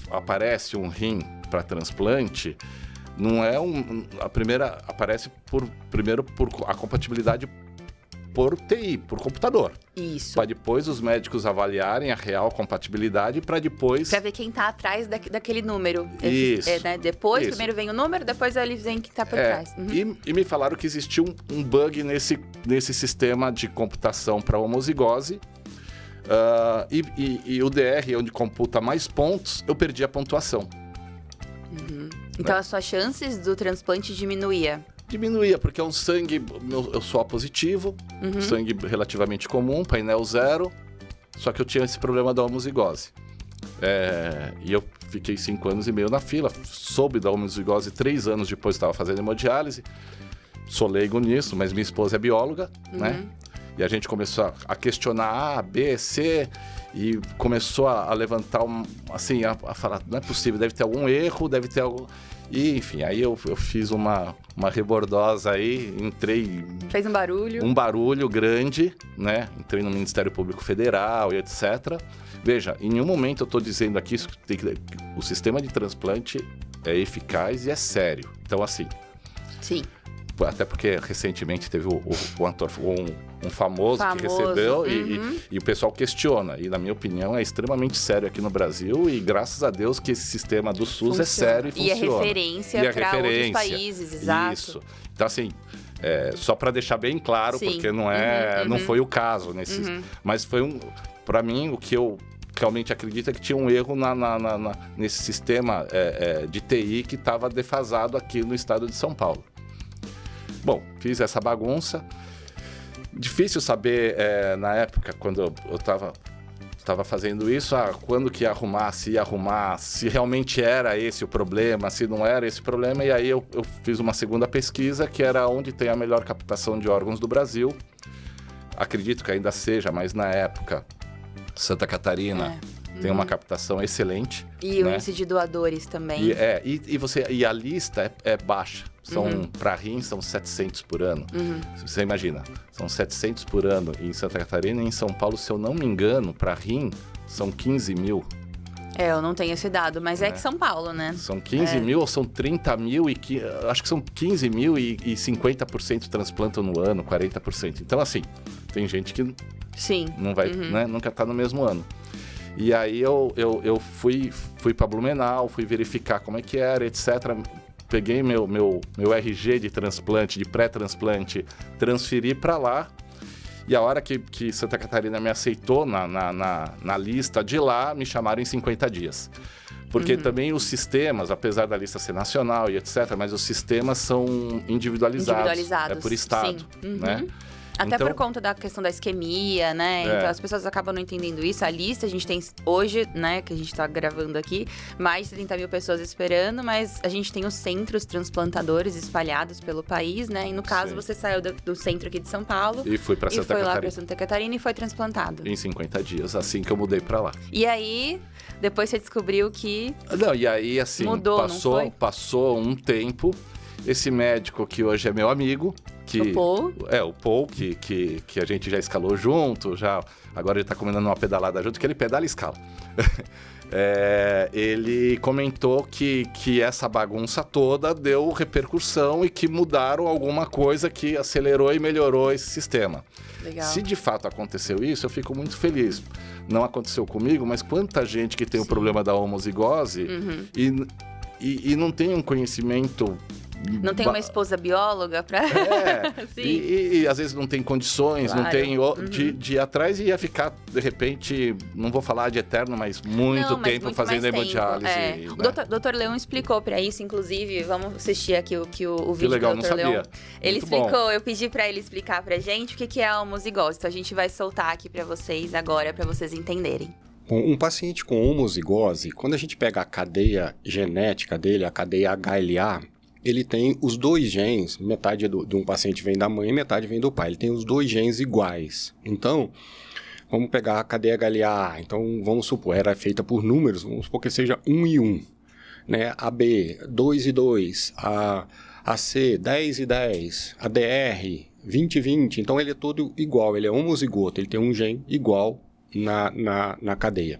aparece um rim para transplante, não é a primeira aparece primeiro por a compatibilidade por TI, por computador. Isso. Para depois os médicos avaliarem a real compatibilidade para depois... Para ver quem tá atrás daquele número. Isso. Né? Depois, isso. Primeiro vem o número, depois eles veem quem tá por trás. E me falaram que existia um bug nesse sistema de computação para homozigose. E o DR, onde computa mais pontos, eu perdi a pontuação. Então, as suas chances do transplante diminuía? Diminuía, porque é um sangue, eu sou A positivo, sangue relativamente comum, painel 0, só que eu tinha esse problema da homozigose. E eu fiquei 5 anos e meio na fila, soube da homozigose 3 anos depois que estava fazendo hemodiálise, sou leigo nisso, mas minha esposa é bióloga, né? E a gente começou a questionar A, B, C, e começou a levantar, assim, a falar, não é possível, deve ter algum erro, deve ter algum... E, enfim, aí eu fiz uma rebordosa aí, entrei... Fez um barulho. Um barulho grande, né? Entrei no Ministério Público Federal e etc. Veja, em nenhum momento eu estou dizendo aqui que o sistema de transplante é eficaz e é sério. Então, assim... Sim. Até porque recentemente teve um famoso que recebeu e o pessoal questiona. E na minha opinião é extremamente sério aqui no Brasil e graças a Deus que esse sistema do SUS é sério e funciona. E é referência para outros países, exato. Isso. Então assim, só para deixar bem claro, porque não foi o caso. Mas foi para mim o que eu realmente acredito é que tinha um erro nesse sistema de TI que estava defasado aqui no estado de São Paulo. Bom, fiz essa bagunça. Difícil saber, na época, quando eu estava fazendo isso, quando que ia arrumar, se realmente era esse o problema, se não era esse o problema. E aí eu fiz uma segunda pesquisa, que era onde tem a melhor captação de órgãos do Brasil. Acredito que ainda seja, mas na época, Santa Catarina tem uma captação excelente. E o né? índice de doadores também. E a lista é baixa. Para rim, são 700 por ano. Você imagina, são 700 por ano em Santa Catarina e em São Paulo, se eu não me engano, para rim, são 15 mil. Eu não tenho esse dado, mas é que São Paulo, né? São 15 mil ou são 30 mil acho que são 15 mil e 50% transplantam no ano, 40%. Então, assim, tem gente que não vai, né, nunca tá no mesmo ano. E aí eu fui para Blumenau, fui verificar como é que era, etc. Peguei meu RG de transplante, de pré-transplante, transferi para lá. E a hora que Santa Catarina me aceitou na lista de lá, me chamaram em 50 dias. Porque também os sistemas, apesar da lista ser nacional e etc., mas os sistemas são individualizados. É por estado, né? Até por conta da questão da isquemia, né? Então as pessoas acabam não entendendo isso. A lista, a gente tem hoje, né, que a gente tá gravando aqui, mais de 30 mil pessoas esperando, mas a gente tem os centros transplantadores espalhados pelo país, né? E no caso, você saiu do centro aqui de São Paulo. E foi pra Santa Catarina. Lá pra Santa Catarina e foi transplantado. Em 50 dias, assim que eu mudei pra lá. E aí, depois você descobriu que... Não, e aí, assim, mudou, passou um tempo. Esse médico que hoje é meu amigo, o Paul. O Paul, que a gente já escalou junto, agora ele tá combinando uma pedalada junto, que ele pedala e escala. Ele comentou que essa bagunça toda deu repercussão e que mudaram alguma coisa que acelerou e melhorou esse sistema. Legal. Se de fato aconteceu isso, eu fico muito feliz. Não aconteceu comigo, mas quanta gente que tem o problema da homozigose e não tem um conhecimento... Não tem uma esposa bióloga para... e às vezes não tem condições, não tem de ir atrás e ia ficar, de repente, não vou falar de eterno, mas muito tempo fazendo hemodiálise. Né? O doutor Leão explicou para isso, inclusive, vamos assistir aqui o vídeo que legal, do doutor Leão. Ele muito explicou, bom. Eu pedi para ele explicar pra gente o que é a homozigose. Então a gente vai soltar aqui para vocês agora, para vocês entenderem. Um paciente com homozigose, quando a gente pega a cadeia genética dele, a cadeia HLA, ele tem os dois genes, metade de um paciente vem da mãe e metade vem do pai. Ele tem os dois genes iguais. Então, vamos pegar a cadeia HLA. Então, vamos supor, era feita por números, vamos supor que seja 1 e 1. Né? A B, 2 e 2. A C, 10 e 10. A DR, 20 e 20. Então, ele é todo igual. Ele é homozigoto, ele tem um gene igual na cadeia.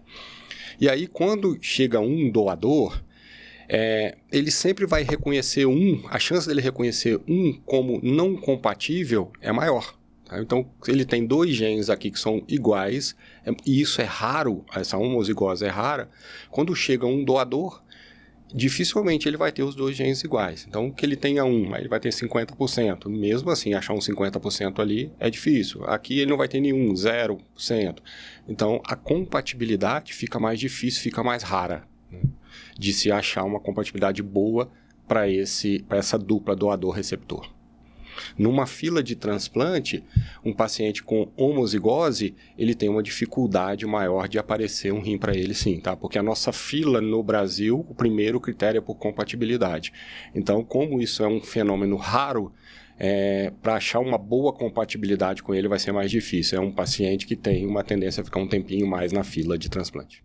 E aí, quando chega um doador... ele sempre vai reconhecer a chance dele reconhecer como não compatível é maior. Tá? Então, ele tem dois genes aqui que são iguais, e isso é raro, essa homozigose é rara. Quando chega um doador, dificilmente ele vai ter os dois genes iguais. Então, que ele tenha ele vai ter 50%. Mesmo assim, achar um 50% ali é difícil. Aqui ele não vai ter nenhum, 0%. Então, a compatibilidade fica mais difícil, fica mais rara, né? De se achar uma compatibilidade boa para essa dupla doador-receptor. Numa fila de transplante, um paciente com homozigose, ele tem uma dificuldade maior de aparecer um rim para ele sim, tá? Porque a nossa fila no Brasil, o primeiro critério é por compatibilidade. Então, como isso é um fenômeno raro, para achar uma boa compatibilidade com ele vai ser mais difícil. É um paciente que tem uma tendência a ficar um tempinho mais na fila de transplante.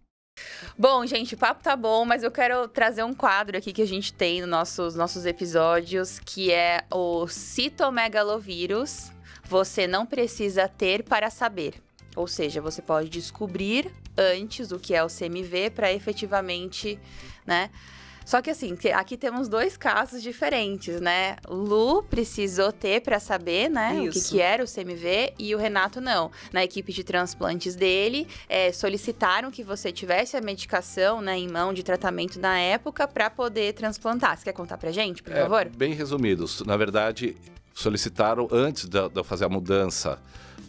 Bom, gente, o papo tá bom, mas eu quero trazer um quadro aqui que a gente tem nos nossos episódios, que é o citomegalovírus. Você não precisa ter para saber. Ou seja, você pode descobrir antes o que é o CMV para efetivamente, né? Só que assim, aqui temos dois casos diferentes, né? O Lu precisou ter para saber, né, o que era o CMV, e o Renato não. Na equipe de transplantes dele, solicitaram que você tivesse a medicação, né, em mão de tratamento na época para poder transplantar. Você quer contar pra gente, por favor? Bem resumidos. Na verdade, solicitaram antes de eu fazer a mudança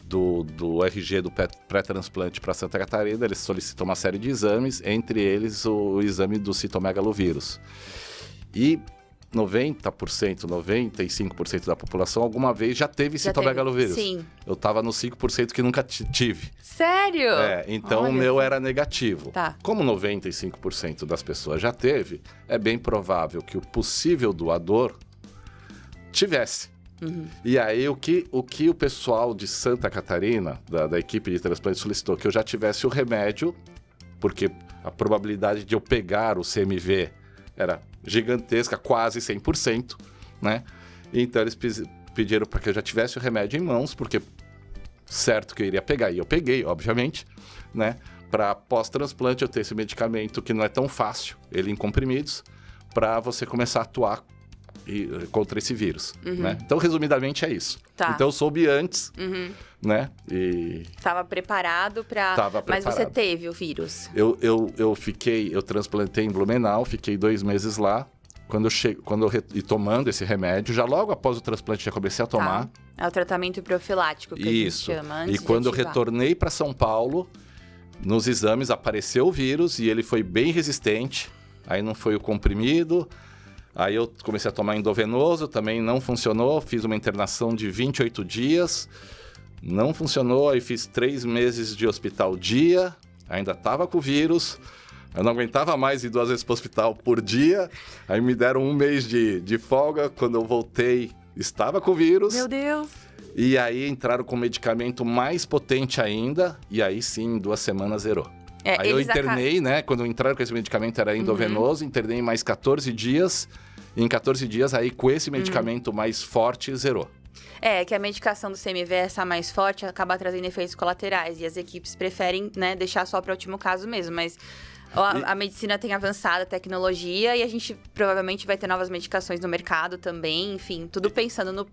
do RG do pré-transplante para Santa Catarina, eles solicitam uma série de exames, entre eles o exame do citomegalovírus. E 90%, 95% da população alguma vez já teve citomegalovírus. Sim. Eu estava no 5% que nunca tive. Sério? Então o meu era negativo. Tá. Como 95% das pessoas já teve, é bem provável que o possível doador tivesse. Uhum. E aí, o que o pessoal de Santa Catarina, da equipe de transplante, solicitou? Que eu já tivesse o remédio porque a probabilidade de eu pegar o CMV era gigantesca, quase 100%, né? Então eles pediram para que eu já tivesse o remédio em mãos, porque certo que eu iria pegar, e eu peguei, obviamente, né? Para pós-transplante eu ter esse medicamento que não é tão fácil, ele em comprimidos, para você começar a atuar contra esse vírus, né? Então, resumidamente, é isso. Tá. Então, eu soube antes, né? E... Tava preparado para... Tava Mas preparado. você teve o vírus? Eu transplantei em Blumenau, fiquei 2 meses lá. Quando eu e tomando esse remédio, já logo após o transplante já comecei a tomar. Tá. É o tratamento profilático que Isso. a gente chama, antes E quando eu de ativar. retornei para São Paulo, nos exames apareceu o vírus e ele foi bem resistente. Aí não foi o comprimido. Aí eu comecei a tomar endovenoso, também não funcionou. Fiz uma internação de 28 dias, não funcionou. Aí fiz 3 meses de hospital dia, ainda estava com o vírus. Eu não aguentava mais ir 2 vezes para o hospital por dia. Aí me deram 1 mês de folga. Quando eu voltei, estava com o vírus. Meu Deus! E aí entraram com um medicamento mais potente ainda. E aí sim, em 2 semanas zerou. Aí eu internei, né? Quando entraram com esse medicamento era endovenoso. Internei mais 14 dias. E em 14 dias, aí com esse medicamento mais forte, zerou. É, que a medicação do CMV, essa mais forte, acaba trazendo efeitos colaterais. E as equipes preferem, né, deixar só para o último caso mesmo. Mas a medicina tem avançado, a tecnologia, e a gente provavelmente vai ter novas medicações no mercado também. Enfim, tudo pensando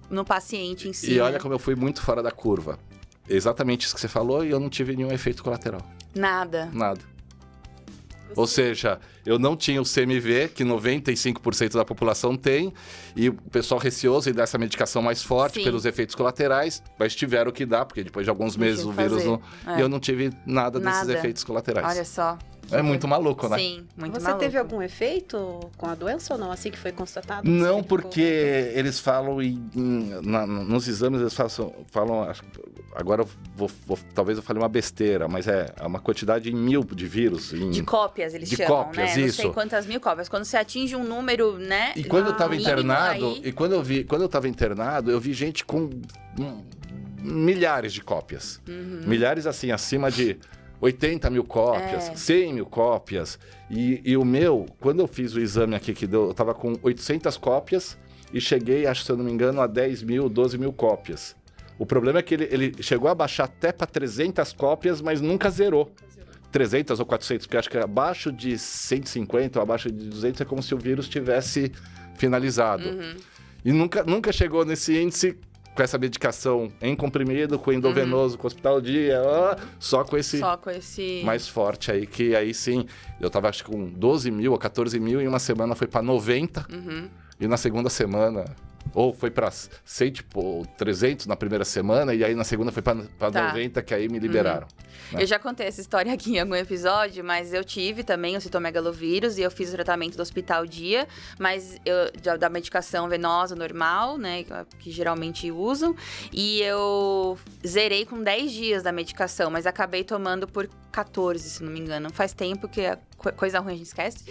no paciente em si. E olha como eu fui muito fora da curva. Exatamente isso que você falou, e eu não tive nenhum efeito colateral. Nada. Ou seja, eu não tinha o CMV, que 95% da população tem, e o pessoal receoso em dar essa medicação mais forte Sim. pelos efeitos colaterais, mas tiveram que dar, porque depois de alguns meses o vírus não... E eu não tive nada desses efeitos colaterais. Olha só. É muito maluco, né? Sim, muito Você maluco. teve algum efeito com a doença ou não? Assim que foi constatado? Não, Você porque eles falam nos exames, eles falam agora talvez eu fale uma besteira, mas é uma quantidade em 1000 de vírus. De cópias, eles de chamam, cópias, né? isso. Não sei quantas mil cópias. Quando você atinge um número, né? E quando eu estava mínimo internado, aí... e quando eu estava internado, eu vi gente com milhares de cópias. Milhares, assim, acima de 80 mil cópias, 100 mil cópias. E o meu, quando eu fiz o exame aqui, eu tava com 800 cópias e cheguei, acho que se eu não me engano, a 10 mil, 12 mil cópias. O problema é que ele chegou a baixar até para 300 cópias, mas nunca zerou. 300 ou 400, porque acho que abaixo de 150 ou abaixo de 200 é como se o vírus tivesse finalizado. E nunca chegou nesse índice com essa medicação em comprimido, com endovenoso, com hospital dia, só com esse mais forte aí, que aí sim, eu tava acho que com 12 mil ou 14 mil, e uma semana foi para 90, e na segunda semana, ou foi para 100, tipo, 300 na primeira semana, e aí na segunda foi para 90, que aí me liberaram. Eu já contei essa história aqui em algum episódio, mas eu tive também o citomegalovírus e eu fiz o tratamento do hospital dia, mas da medicação venosa normal, né, que geralmente usam, e eu zerei com 10 dias da medicação, mas acabei tomando por 14, se não me engano. Faz tempo que coisa ruim a gente esquece.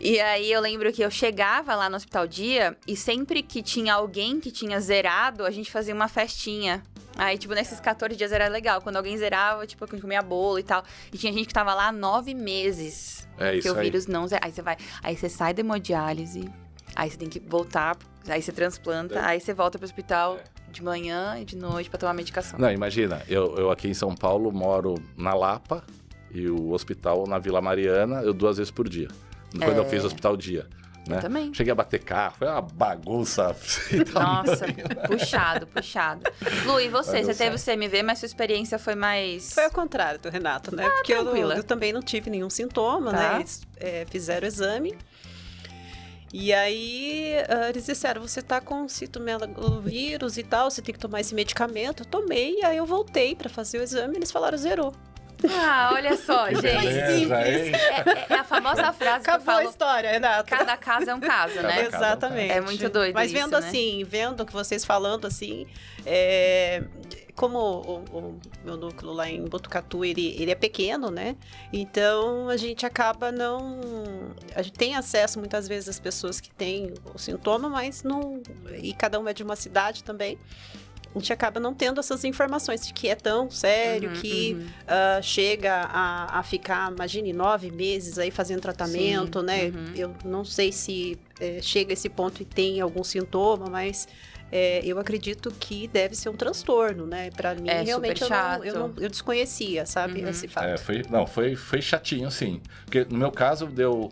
E aí eu lembro que eu chegava lá no hospital dia e sempre que tinha alguém que tinha zerado, a gente fazia uma festinha. Aí, tipo, nesses 14 dias era legal. Quando alguém zerava, tipo, eu comia bolo e tal. E tinha gente que tava lá 9 meses. É isso aí. Porque o vírus não zera. Aí você sai da hemodiálise, aí você tem que voltar, aí você transplanta, aí você volta pro hospital de manhã e de noite pra tomar medicação. Não, imagina, eu aqui em São Paulo moro na Lapa e o hospital na Vila Mariana, eu 2 vezes por dia. Quando eu fiz o hospital dia. Né? Eu também. Cheguei a bater carro, foi uma bagunça. Nossa, puxado. Lu, e você? Você teve o CMV, mas sua experiência foi mais... Foi ao contrário do Renato, né? Porque eu também não tive nenhum sintoma, né? Eles fizeram o exame. E aí, eles disseram, você tá com citomegalovírus e tal, você tem que tomar esse medicamento. Eu tomei, aí eu voltei pra fazer o exame, eles falaram, zerou. Ah, olha só, gente. É a famosa frase que eu falo. Acabou a história, Renato. Cada caso é um caso, né? Exatamente. É muito doido. Mas isso, vendo né? assim, vendo que vocês falando assim, como o meu núcleo lá em Botucatu, ele é pequeno, né? Então a gente acaba a gente tem acesso muitas vezes às pessoas que têm o sintoma, mas não. E cada uma é de uma cidade também. a gente acaba não tendo essas informações de que é tão sério, que chega a ficar, imagine, 9 meses aí fazendo tratamento, né? Eu não sei se chega a esse ponto e tem algum sintoma, mas eu acredito que deve ser um transtorno, né? Pra mim, realmente, eu desconhecia, sabe, esse fato. Foi chatinho, sim. Porque no meu caso, deu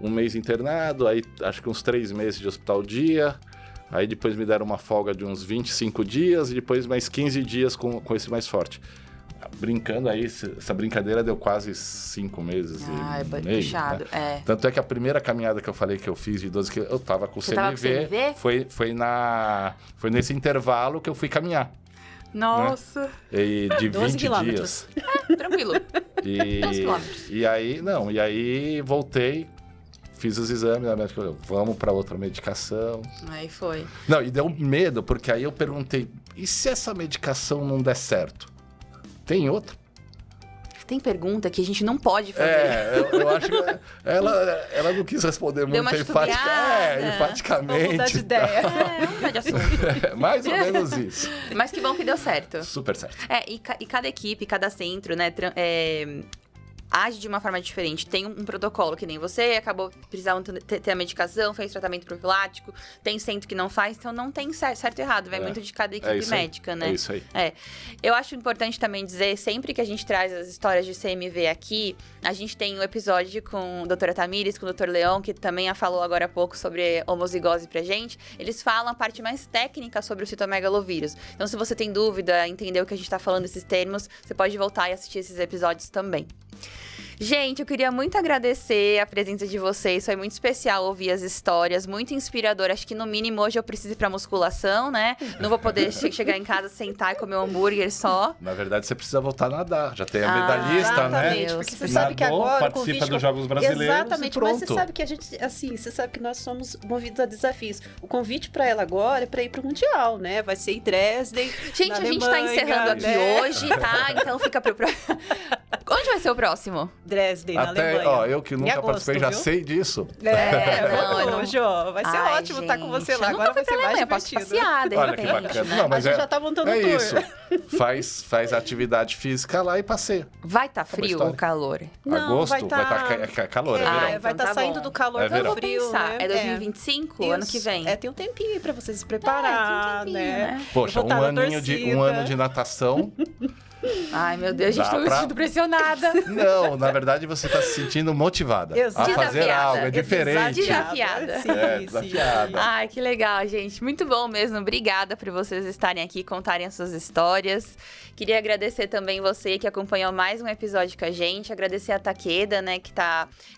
1 mês internado, aí acho que uns 3 meses de hospital dia. Aí depois me deram uma folga de uns 25 dias e depois mais 15 dias com esse mais forte. Brincando aí, essa brincadeira deu quase 5 meses e meio. Puxado, né? Tanto é que a primeira caminhada que eu falei que eu fiz de 12 quilômetros, eu tava com o CMV. Foi nesse intervalo que eu fui caminhar. Nossa! Né? E de 12 20 quilômetros. dias. Tranquilo. 12 quilômetros. E aí voltei. Fiz os exames, a médica falou, vamos para outra medicação. Aí foi. Não, e deu medo, porque aí eu perguntei, e se essa medicação não der certo? Tem outra? Tem pergunta que a gente não pode fazer. Eu acho que ela não quis responder Deu muito uma enfaticamente. Vamos mudar de ideia. Vamos mudar de assunto. Mais ou menos isso. Mas que bom que deu certo. Super certo. E cada equipe, cada centro, né, age de uma forma diferente. Tem um protocolo, que nem você acabou precisando ter a medicação, fez tratamento profilático, tem centro que não faz, então não tem certo e errado, vai muito de cada equipe médica, né? É isso aí. Eu acho importante também dizer, sempre que a gente traz as histórias de CMV aqui, a gente tem um episódio com a doutora Tamires, com o doutor Leão, que também falou agora há pouco sobre homozigose pra gente. Eles falam a parte mais técnica sobre o citomegalovírus. Então, se você tem dúvida, entendeu o que a gente tá falando desses termos, você pode voltar e assistir esses episódios também. Gente, eu queria muito agradecer a presença de vocês. Foi muito especial ouvir as histórias, muito inspirador. Acho que no mínimo hoje eu preciso ir pra musculação, né? Não vou poder chegar em casa, sentar e comer um hambúrguer só. Na verdade, você precisa voltar a nadar. Já tem a medalhista, né? Exatamente, porque você sabe que agora participa o convite... dos Jogos Brasileiros. Exatamente, mas você sabe que a gente, assim, você sabe que nós somos movidos a desafios. O convite pra ela agora é pra ir pro Mundial, né? Vai ser em Dresden. Gente, a gente tá encerrando aqui hoje, tá? Então fica pro próximo. Onde vai ser o próximo? Dresden, na Alemanha. Ó, eu que nunca participei, já sei disso. Vamos, Jô. Vai ser ótimo estar com você lá. Agora vai ser mais divertido. Posso passear, de Olha que repente, bacana. né? Não, mas a gente já tá montando um tour. Isso. Faz atividade física lá e passeia. Vai estar frio ou calor? Não, Agosto vai estar calor, é verão. Vai então estar tá saindo bom. do calor É pro verão. frio, né? É 2025, ano que vem? Tem um tempinho aí pra você se preparar, tem um tempinho, né? Poxa, Voltar na um ano de natação. Ai, meu Deus, gente, tô me sentindo pressionada. Não, na verdade você está se sentindo motivada Exato. a fazer Desafiada. algo, é diferente. Desafiada. Sim, Desafiada. Ai, que legal, gente. Muito bom mesmo. Obrigada por vocês estarem aqui, contarem as suas histórias. Queria agradecer também você que acompanhou mais um episódio com a gente. Agradecer a Takeda, né, que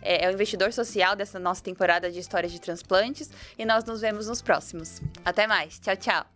é o investidor social dessa nossa temporada de histórias de transplantes. E nós nos vemos nos próximos. Até mais. Tchau, tchau.